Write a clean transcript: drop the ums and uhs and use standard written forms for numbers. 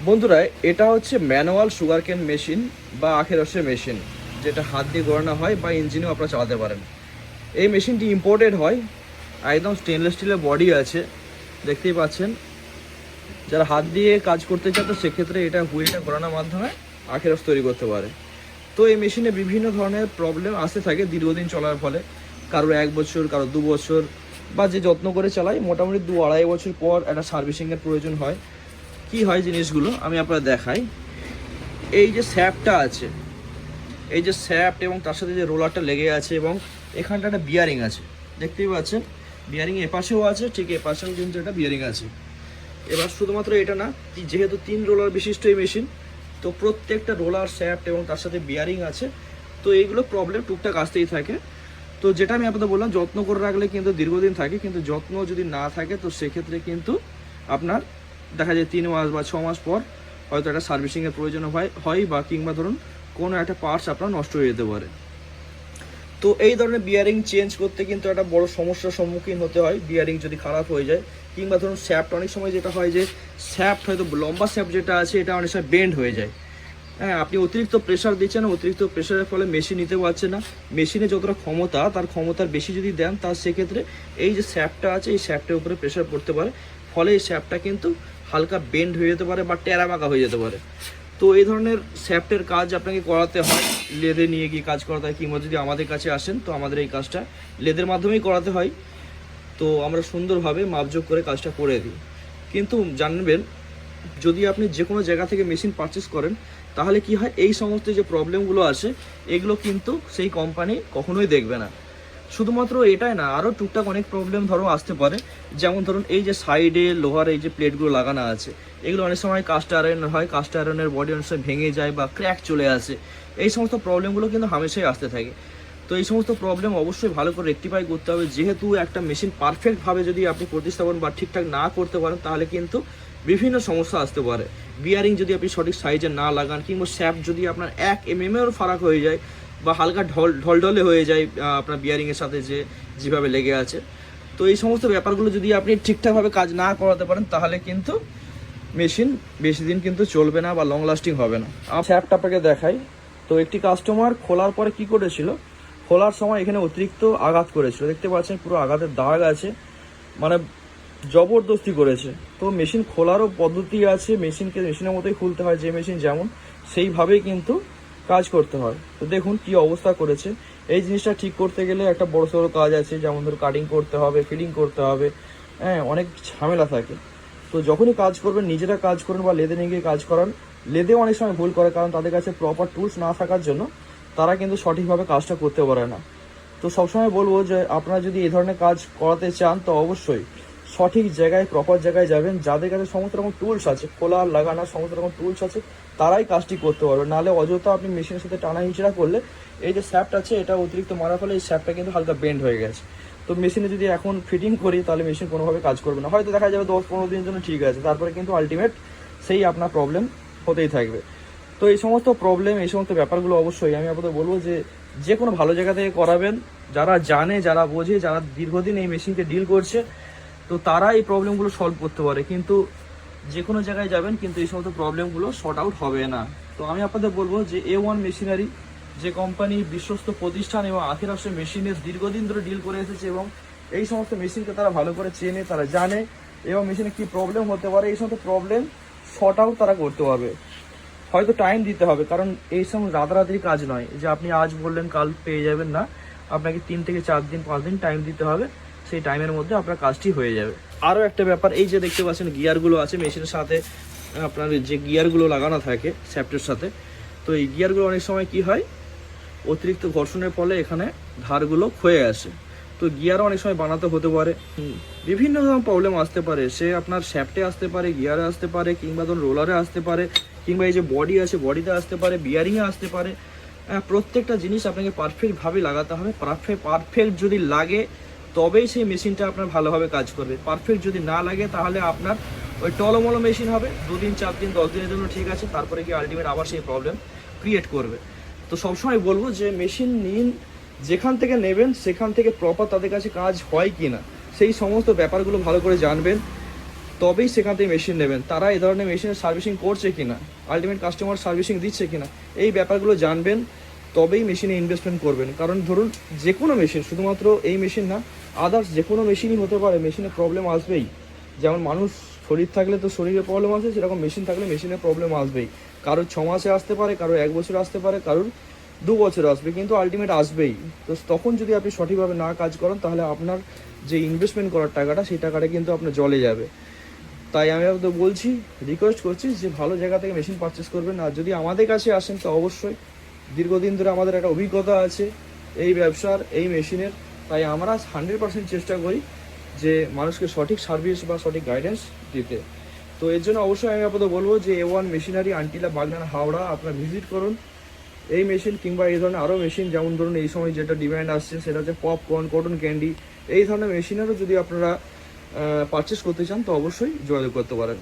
বন্ধুরা, এটা হচ্ছে ম্যানুয়াল সুগার কেন মেশিন বা আখের রসের মেশিন, যেটা হাত দিয়ে ঘোরানো হয় বা ইঞ্জিনেও আপনারা চালাতে পারেন। এই মেশিনটি ইম্পোর্টেড হয়, একদম স্টেনলেস স্টিলের বডি আছে, দেখতেই পাচ্ছেন। যারা হাত দিয়ে কাজ করতে চায় তো সেক্ষেত্রে এটা হুইলটা ঘোরানোর মাধ্যমে আখের রস তৈরি করতে পারে। তো এই মেশিনে বিভিন্ন ধরনের প্রবলেম আসতে থাকে দীর্ঘদিন চলার ফলে। কারোর 1 বছর, কারো 2 বছর, বা যে যত্ন করে চালায় মোটামুটি 2-2.5 বছর পর একটা সার্ভিসিংয়ের প্রয়োজন হয়। কি হয় জিনিসগুলো আমি আপনাদের দেখাই। এই যে স্যাপটা আছে, এই যে স্যাপ এবং তার সাথে যে রোলারটা লেগে আছে এবং এখানটা একটা বিয়ারিং আছে, দেখতেই পাচ্ছেন। বিয়ারিং এপাশেও আছে, ঠিক এপাশেও কিন্তু একটা বিয়ারিং আছে। এবার শুধুমাত্র এটা না, যেহেতু 3 রোলার বিশিষ্ট এই মেশিন, তো প্রত্যেকটা রোলার, স্যাপ এবং তার সাথে বিয়ারিং আছে। তো এইগুলো প্রবলেম টুকটাক আসতেই থাকে। তো যেটা আমি আপনাদের বললাম, যত্ন করে রাখলে কিন্তু দীর্ঘদিন থাকে, কিন্তু যত্ন যদি না থাকে তো সেক্ষেত্রে কিন্তু আপনার দেখা যায় 3 মাস বা 6 মাস পর হয়তো একটা সার্ভিসিংয়ের প্রয়োজন হয় বা কিংবা ধরুন কোনো একটা পার্টস আপনার নষ্ট হয়ে যেতে পারে। তো এই ধরনের বিয়ারিং চেঞ্জ করতে কিন্তু একটা বড় সমস্যার সম্মুখীন হতে হয়। বিয়ারিং যদি খারাপ হয়ে যায় কিংবা ধরুন স্যাপ্ট, অনেক সময় যেটা হয় যে স্যাপ্ট হয়তো লম্বা স্যাপ্ট যেটা আছে এটা অনেক সময় বেন্ড হয়ে যায়। হ্যাঁ, আপনি অতিরিক্ত প্রেশার দিচ্ছেন, অতিরিক্ত প্রেশারের ফলে মেশিন নিতে পারছে না। মেশিনে যতটা ক্ষমতা, তার ক্ষমতার বেশি যদি দেন তার সেক্ষেত্রে এই যে স্যাপটা আছে এই স্যাপটার উপরে প্রেশার পড়তে পারে, ফলে এই স্যাপটা কিন্তু হালকা বেন্ড হয়ে যেতে পারে বা টেরাবাঁকা হয়ে যেতে পারে। তো এই ধরনের স্যাপ্টের কাজ আপনাকে করাতে হয়, লেদে নিয়ে গিয়ে কাজ করাতে হয়, কিংবা যদি আমাদের কাছে আসেন তো আমাদের এই কাজটা লেদের মাধ্যমেই করাতে হয়। তো আমরা সুন্দরভাবে মাপজোক করে কাজটা করে দিই। কিন্তু জানবেন, যদি আপনি যে কোনো জায়গা থেকে মেশিন পারচেস করেন তাহলে কি হয়, এই সমস্ত যে প্রবলেমগুলো আসে এগুলো কিন্তু সেই কোম্পানি কখনোই দেখবে না। শুধুমাত্র এটাই না, আরও টুকটাক অনেক প্রবলেম ধরো আসতে পারে। যেমন ধরুন এই যে সাইডে লোহার এই যে প্লেটগুলো লাগানো আছে, এগুলো অনেক সময় কাস্ট আয়রন হয়, কাস্ট আয়রনের বডি অনেক সময় ভেঙে যায় বা ক্র্যাক চলে আসে। এই সমস্ত প্রবলেমগুলো কিন্তু হামেশাই আসতে থাকে। তো এই সমস্ত প্রবলেম অবশ্যই ভালো করে রেকটিফাই করতে হবে। যেহেতু একটা মেশিন পারফেক্টভাবে যদি আপনি প্রতিস্থাপন বা ঠিকঠাক না করতে পারেন তাহলে কিন্তু বিভিন্ন সমস্যা আসতে পারে। বিয়ারিং যদি আপনি সঠিক সাইজে না লাগান, কিংবা স্যাপ যদি আপনার 1 mm-এরও ফারাক হয়ে যায় বা হালকা ঢলঢলে হয়ে যায় আপনার বিয়ারিংয়ের সাথে যেভাবে লেগে আছে, তো এই সমস্ত ব্যাপারগুলো যদি আপনি ঠিকঠাকভাবে কাজ না করাতে পারেন তাহলে কিন্তু মেশিন বেশি দিন কিন্তু চলবে না বা লং লাস্টিং হবে না। স্যাপটা আপনাকে দেখাই। তো একটি কাস্টমার খোলার পরে কি করেছিল, খোলার সময় এখানে অতিরিক্ত আঘাত করেছিল, দেখতে পাচ্ছেন পুরো আঘাতের দাগ আছে, মানে জবরদস্তি করেছে। তো মেশিন খোলারও পদ্ধতি আছে, মেশিনের মতোই খুলতে হয়, যে মেশিন যেমন সেইভাবেই কিন্তু কাজ করতে হয়। তো দেখুন কি অবস্থা করেছে। এই জিনিসটা ঠিক করতে গেলে একটা বড় সড়ো কাজ আছে, যেমন ধরো কাটিং করতে হবে, ফিলিং করতে হবে, হ্যাঁ অনেক ঝামেলা থাকে। তো যখনই কাজ করবেন নিজেরা কাজ করুন বা লেদে নিয়ে গিয়ে কাজ করান। লেদে অনেক সময় ভুল করে, কারণ তাদের কাছে প্রপার টুলস না থাকার জন্য তারা কিন্তু সঠিকভাবে কাজটা করতে পারে না। তো সবসময় বলবো যে আপনারা যদি এই ধরনের কাজ করাতে চান তো অবশ্যই সঠিক জায়গায়, প্রপার জায়গায় যাবেন। যাদের কাছে সমস্ত রকম টুলস আছে, খোলা লাগানোর সমস্ত রকম টুলস আছে, তারাই কাজটি করতে পারবে। নাহলে অযথা আপনি মেশিনের সাথে টানা হিঁচড়া করলে এই যে স্যাপটা আছে এটা অতিরিক্ত মারার ফলে এই স্যাপটা কিন্তু হালকা বেন্ড হয়ে গেছে। তো মেশিনে যদি এখন ফিটিং করি তাহলে মেশিন কোনোভাবে কাজ করবে না। হয়তো দেখা যাবে 10-15 দিনের জন্য ঠিক আছে, তারপরে কিন্তু আলটিমেট সেই আপনার প্রবলেম হতেই থাকবে। তো এই সমস্ত প্রবলেম, এই সমস্ত ব্যাপারগুলো অবশ্যই আমি আপনাদের বলবো যে কোনো ভালো জায়গা থেকে করাবেন। যারা জানে, যারা বোঝে, যারা দীর্ঘদিন এই মেশিনকে ডিল করছে, তো তারা এই প্রবলেমগুলো সলভ করতে পারে। কিন্তু যে কোনো জায়গায় যাবেন কিন্তু এই সমস্ত প্রবলেমগুলো শর্ট আউট হবে না। তো আমি আপনাদের বলবো যে A1 মেশিনারি, যে কোম্পানি বিশ্বস্ত প্রতিষ্ঠান এবং আখের রসের মেশিনের দীর্ঘদিন ধরে ডিল করে এসেছে এবং এই সমস্ত মেশিনকে তারা ভালো করে চেনে, তারা জানে এবং মেশিনে কী প্রবলেম হতে পারে এই সমস্ত প্রবলেম শর্ট আউট তারা করতে পারবে। হয়তো টাইম দিতে হবে, কারণ এই সময় রাতারাতি কাজ নয় যে আপনি আজ বললেন কাল পেয়ে যাবেন না। আপনাকে 3 থেকে 4 দিন 5 দিন টাইম দিতে হবে, সেই টাইমের মধ্যে আপনার কাজটি হয়ে যাবে। আরও একটা ব্যাপার, এই যে দেখতে পাচ্ছেন গিয়ারগুলো আছে মেশিনের সাথে, আপনার যে গিয়ারগুলো লাগানো থাকে স্যাপ্টের সাথে, তো এই গিয়ারগুলো অনেক সময় কি হয়, অতিরিক্ত ঘর্ষণের ফলে এখানে ধারগুলো ক্ষয়ে আসে। তো গিয়ারও অনেক সময় বানাতে হতে পারে, বিভিন্ন ধরনের প্রবলেম আসতে পারে। সে আপনার শ্যাফটে আসতে পারে, গিয়ারে আসতে পারে, কিংবা ধরুন রোলারে আসতে পারে, কিংবা এই যে বডি আছে বডিতে আসতে পারে, বিয়ারিংয়ে আসতে পারে। প্রত্যেকটা জিনিস আপনাকে পারফেক্টভাবে লাগাতে হবে। পারফেক্ট যদি লাগে তবেই সেই মেশিনটা আপনার ভালোভাবে কাজ করবে। পারফেক্ট যদি না লাগে তাহলে আপনার ওই টলমলো মেশিন হবে, 2 দিন 4 দিন 10 দিনের জন্য ঠিক আছে, তারপরে কি আলটিমেট আবার সেই প্রবলেম ক্রিয়েট করবে। তো সবসময় বলবো যে মেশিন নিন, যেখান থেকে নেবেন সেখান থেকে প্রপার তাদের কাছে কাজ হয় কি না সেই সমস্ত ব্যাপারগুলো ভালো করে জানবেন। তবেই সেখান থেকে মেশিন নেবেন। তারা এই ধরনের মেশিনের সার্ভিসিং করছে কিনা, আলটিমেট কাস্টমার সার্ভিসিং দিচ্ছে কিনা, এই ব্যাপারগুলো জানবেন, তবেই মেশিনে ইনভেস্টমেন্ট করবেন। কারণ ধরুন যে কোনো মেশিন, শুধুমাত্র এই মেশিন না, আদার্স যে কোনো মেশিনই হতে পারে, মেশিনে প্রবলেম আসবেই। যেমন মানুষ শরীর থাকলে তো শরীরে প্রবলেম আসে, সেরকম মেশিন থাকলে মেশিনে প্রবলেম আসবেই। কারোর 6 মাসে আসতে পারে, কারোর 1 বছর আসতে পারে, কারোর 2 বছর আসবে, কিন্তু আলটিমেট আসবেই। তো তখন যদি আপনি সঠিকভাবে না কাজ করেন, তাহলে আপনার যে ইনভেস্টমেন্ট করার টাকাটা, সেই টাকাটা কিন্তু আপনার জলে যাবে। তাই আমি আপনাদের বলছি, রিকোয়েস্ট করছি যে ভালো জায়গা থেকে মেশিন পারচেস করবেন। আর যদি আমাদের কাছে আসেন তো অবশ্যই, দীর্ঘদিন ধরে আমাদের একটা অভিজ্ঞতা আছে এই ব্যবসার, এই মেশিনের। তাই আমরা 100% চেষ্টা করি যে মানুষকে সঠিক সার্ভিস বা সঠিক গাইডেন্স দিতে। তো এর জন্য অবশ্যই আমি আপনাদের বলবো যে A1 মেশিনারি, আন্টিলা, বাগনান, হাওড়া আপনারা ভিজিট করুন। এই মেশিন কিংবা এই ধরনের আরও মেশিন, যেমন ধরুন এই সময় যেটা ডিমান্ড আসছে সেটা হচ্ছে পপকর্ন, কটন ক্যান্ডি, এই ধরনের মেশিনেরও যদি আপনারা পারচেস করতে চান তো অবশ্যই যোগাযোগ করতে পারেন।